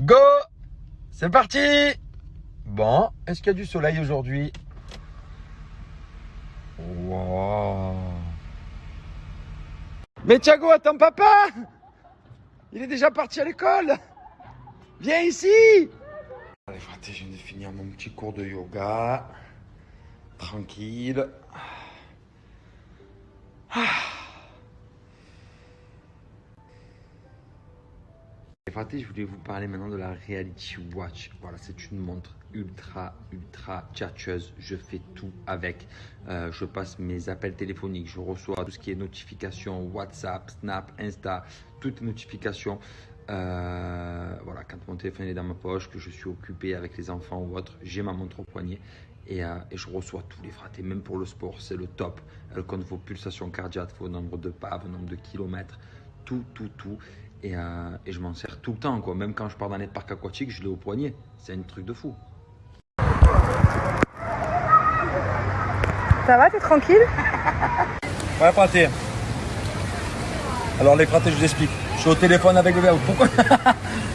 Go! C'est parti! Bon, est-ce qu'il y a du soleil aujourd'hui? Wow! Mais Thiago, attends papa! Il est déjà parti à l'école! Viens ici! Allez fraté, je viens de finir mon petit cours de yoga. Tranquille. Fraté, je voulais vous parler maintenant de la Reality Watch. Voilà, c'est une montre ultra tchatcheuse. Je fais tout avec. Je passe mes appels téléphoniques, je reçois tout ce qui est notifications, WhatsApp, Snap, Insta, toutes les notifications. Voilà, quand mon téléphone est dans ma poche, que je suis occupé avec les enfants ou autre, j'ai ma montre au poignet et je reçois tous les fratés. Même pour le sport, c'est le top. Elle compte vos pulsations cardiaques, vos nombres de pas, vos nombres de kilomètres, tout. Et je m'en sers tout le temps, quoi. Même quand je pars dans les parcs aquatiques, je l'ai au poignet. C'est un truc de fou. Ça va, t'es tranquille? Ouais, fraté. Alors les fratés, je vous explique. Je suis au téléphone avec bébé. Pourquoi?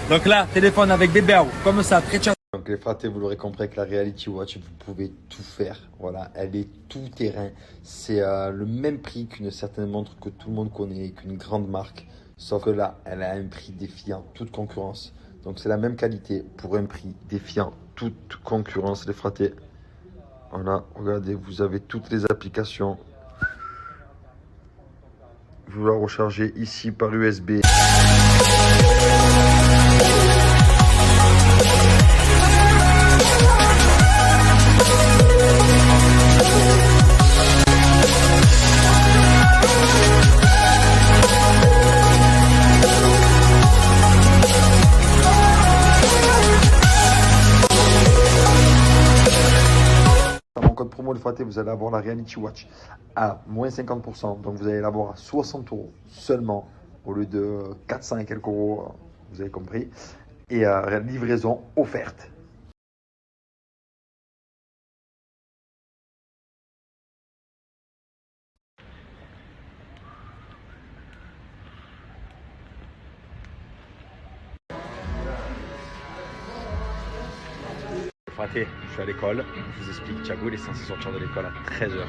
Donc là, téléphone avec bébé. Comme ça, très chat. Donc les fratés, vous l'aurez compris, avec la Reality Watch, vous pouvez tout faire. Voilà, elle est tout terrain. C'est le même prix qu'une certaine montre que tout le monde connaît, qu'une grande marque. Sauf que là, elle a un prix défiant toute concurrence. Donc c'est la même qualité pour un prix défiant toute concurrence, les fratés. Voilà, regardez, vous avez toutes les applications. Vous la rechargez ici par USB. Code promo les fratés, vous allez avoir la Reality Watch à moins 50%. Donc vous allez l'avoir à 60 € seulement au lieu de 400 et quelques euros, vous avez compris. Et livraison offerte. Fraté, je suis à l'école. Je vous explique, Thiago il est censé sortir de l'école à 13h.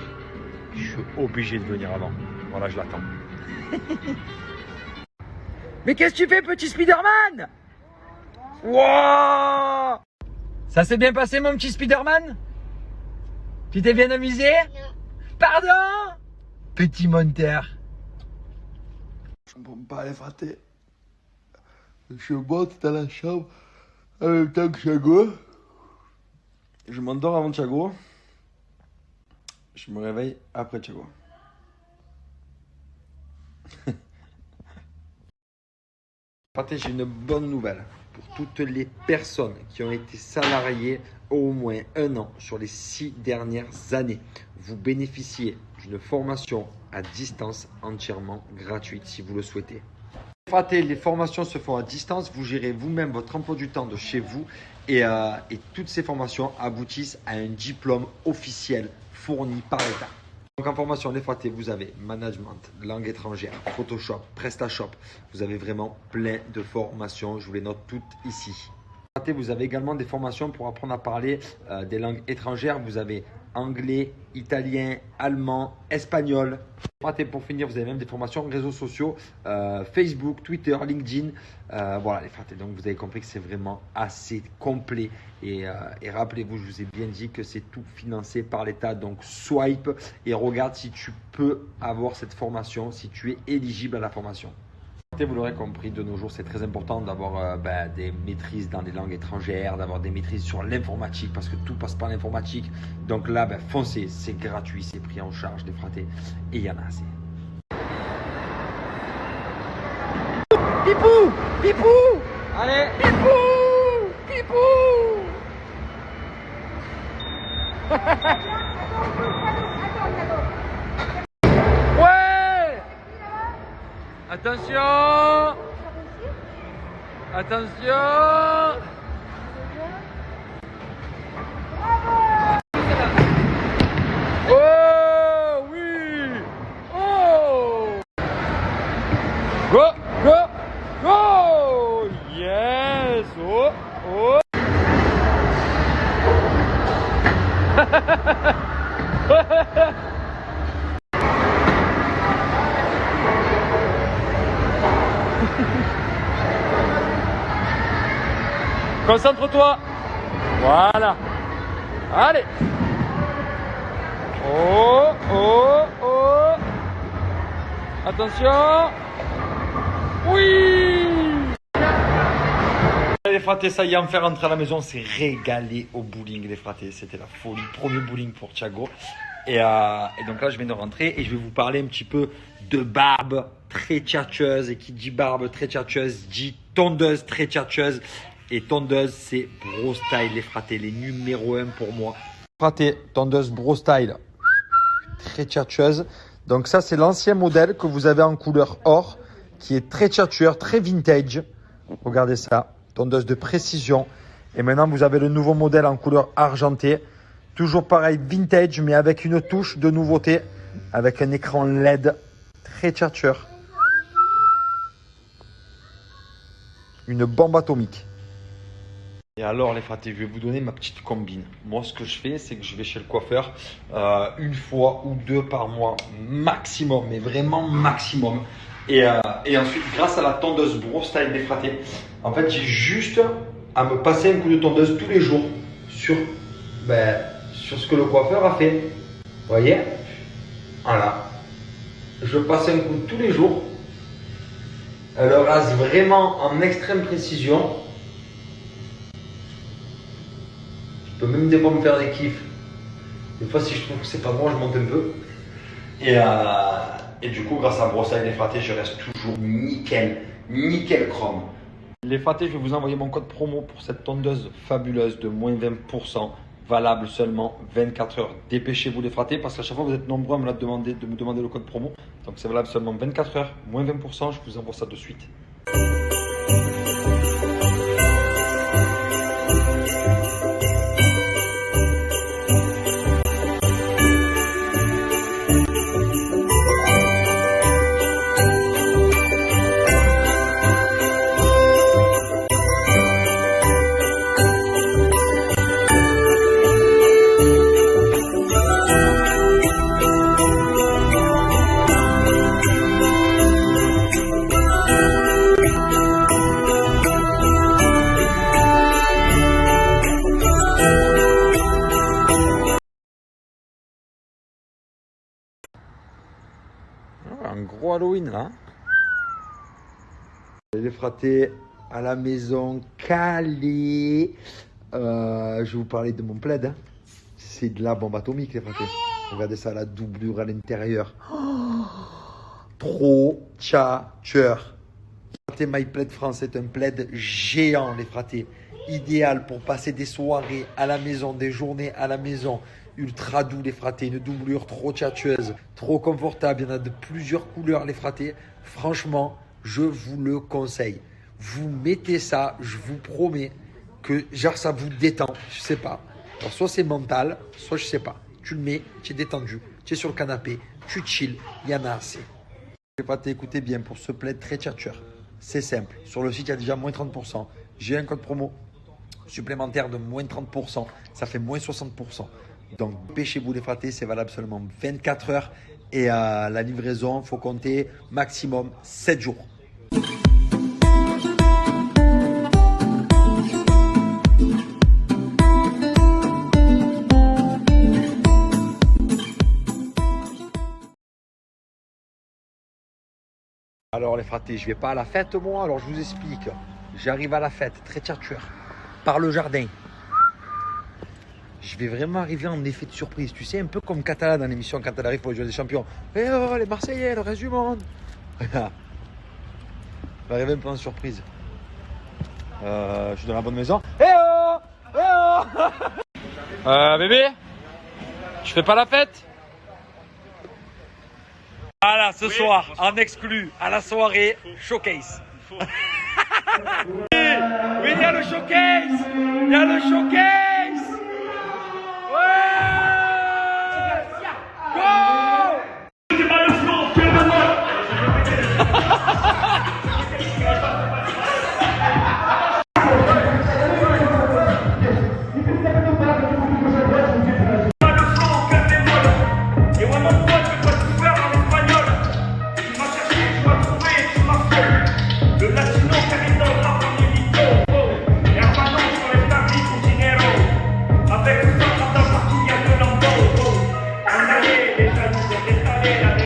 Je suis obligé de venir avant. Voilà, je l'attends. Mais qu'est-ce que tu fais, petit Spider-Man? Wow! Ça s'est bien passé, mon petit Spider-Man? Tu t'es bien amusé? Pardon? Petit menteur. Je ne comprends pas les fratés. Je monte dans la chambre en même temps que Thiago. Je m'endors avant Thiago. Je me réveille après Thiago. Fraté, j'ai une bonne nouvelle pour toutes les personnes qui ont été salariées au moins 1 an sur les 6 dernières années. Vous bénéficiez d'une formation à distance entièrement gratuite si vous le souhaitez. Fraté, les formations se font à distance. Vous gérez vous-même votre emploi du temps de chez vous et toutes ces formations aboutissent à un diplôme officiel fourni par l'État. Donc en formation, les fratés, vous avez management, langue étrangère, Photoshop, PrestaShop. Vous avez vraiment plein de formations. Je vous les note toutes ici. Fratés, vous avez également des formations pour apprendre à parler des langues étrangères. Vous avez anglais, italien, allemand, espagnol. Fraté, pour finir, vous avez même des formations réseaux sociaux, Facebook, Twitter, LinkedIn. Voilà les fratés, donc vous avez compris que c'est vraiment assez complet. Et rappelez-vous, je vous ai bien dit que c'est tout financé par l'État. Donc swipe et regarde si tu peux avoir cette formation, si tu es éligible à la formation. Vous l'aurez compris, de nos jours, c'est très important d'avoir des maîtrises dans les langues étrangères, d'avoir des maîtrises sur l'informatique, parce que tout passe par l'informatique. Donc là, foncez, c'est gratuit, c'est pris en charge, les fratés, et il y en a assez. Pipou! Pipou! Allez! Pipou! Pipou! Ouais! Attention! Attention! Oh oui! Oh! Go! Go! Go! Yes! Oh, oh. Concentre-toi. Voilà. Allez. Oh, oh, oh. Attention. Oui. Les fratés, ça y est, enfin rentrer à la maison, on s'est régalé au bowling, les fratés. C'était la folie. Premier bowling pour Thiago. Et donc là, je viens de rentrer et je vais vous parler un petit peu de barbe très tchatcheuse. Et qui dit barbe très tchatcheuse dit tondeuse très tchatcheuse. Et tondeuse, c'est Bro Style, les fratés, les numéro 1 pour moi. Fraté, tondeuse Bro Style, très tchatcheuse. Donc ça, c'est l'ancien modèle que vous avez en couleur or, qui est très tchatcheur, très vintage. Regardez ça, tondeuse de précision. Et maintenant, vous avez le nouveau modèle en couleur argentée. Toujours pareil, vintage, mais avec une touche de nouveauté, avec un écran LED, très tchatcheur. Une bombe atomique. Et alors les fratés, je vais vous donner ma petite combine. Moi, ce que je fais, c'est que je vais chez le coiffeur une fois ou deux par mois maximum, mais vraiment maximum. Et ensuite, grâce à la tondeuse Bro Style des fratés, en fait, j'ai juste à me passer un coup de tondeuse tous les jours sur ce que le coiffeur a fait. Vous voyez? Voilà. Je passe un coup tous les jours. Elle rase vraiment en extrême précision. Je peux même des fois me faire des kiffs. Des fois, si je trouve que c'est pas bon, je monte un peu. Et du coup, grâce à Bro Style des fratés, je reste toujours nickel, nickel chrome. Les fratés, je vais vous envoyer mon code promo pour cette tondeuse fabuleuse de moins 20%, valable seulement 24 heures. Dépêchez-vous les fratés, parce qu'à chaque fois, vous êtes nombreux à me demander le code promo. Donc, c'est valable seulement 24 heures, moins 20%. Je vous envoie ça de suite. Un gros Halloween là. Les fratés à la maison, calé. Je vais vous parler de mon plaid. Hein. C'est de la bombe atomique les fratés. Regardez ça, la doublure à l'intérieur. Oh, trop tchatcheur. My Plaid France est un plaid géant les fratés. Idéal pour passer des soirées à la maison, des journées à la maison. Ultra doux les fratés, une doublure trop tchatcheuse, trop confortable. Il y en a de plusieurs couleurs les fratés. Franchement, je vous le conseille. Vous mettez ça, je vous promets que genre ça vous détend. Je sais pas. Alors soit c'est mental, soit je sais pas. Tu le mets, tu es détendu, tu es sur le canapé, tu chill, il y en a assez. Les fratés, écoutez bien pour ce plaid très tchatcheur. C'est simple. Sur le site, il y a déjà moins 30%. J'ai un code promo supplémentaire de moins 30%. Ça fait moins 60%. Donc, pêchez-vous les fratés, c'est valable seulement 24 heures. Et la livraison, il faut compter maximum 7 jours. Alors les fratés, je vais pas à la fête moi, alors je vous explique. J'arrive à la fête, très tchatcheur, par le jardin. Je vais vraiment arriver en effet de surprise. Tu sais, un peu comme Catala dans l'émission quand elle arrive pour les Jeux des Champions. Eh oh, les Marseillais, le reste du monde. Je vais arriver un peu en surprise. Je suis dans la bonne maison. Eh oh, eh oh. Bébé, je fais pas la fête? Voilà, ce soir, en exclu, à la soirée, showcase. Oui, il y a le showcase. Il y a le showcase. Ouais. Go.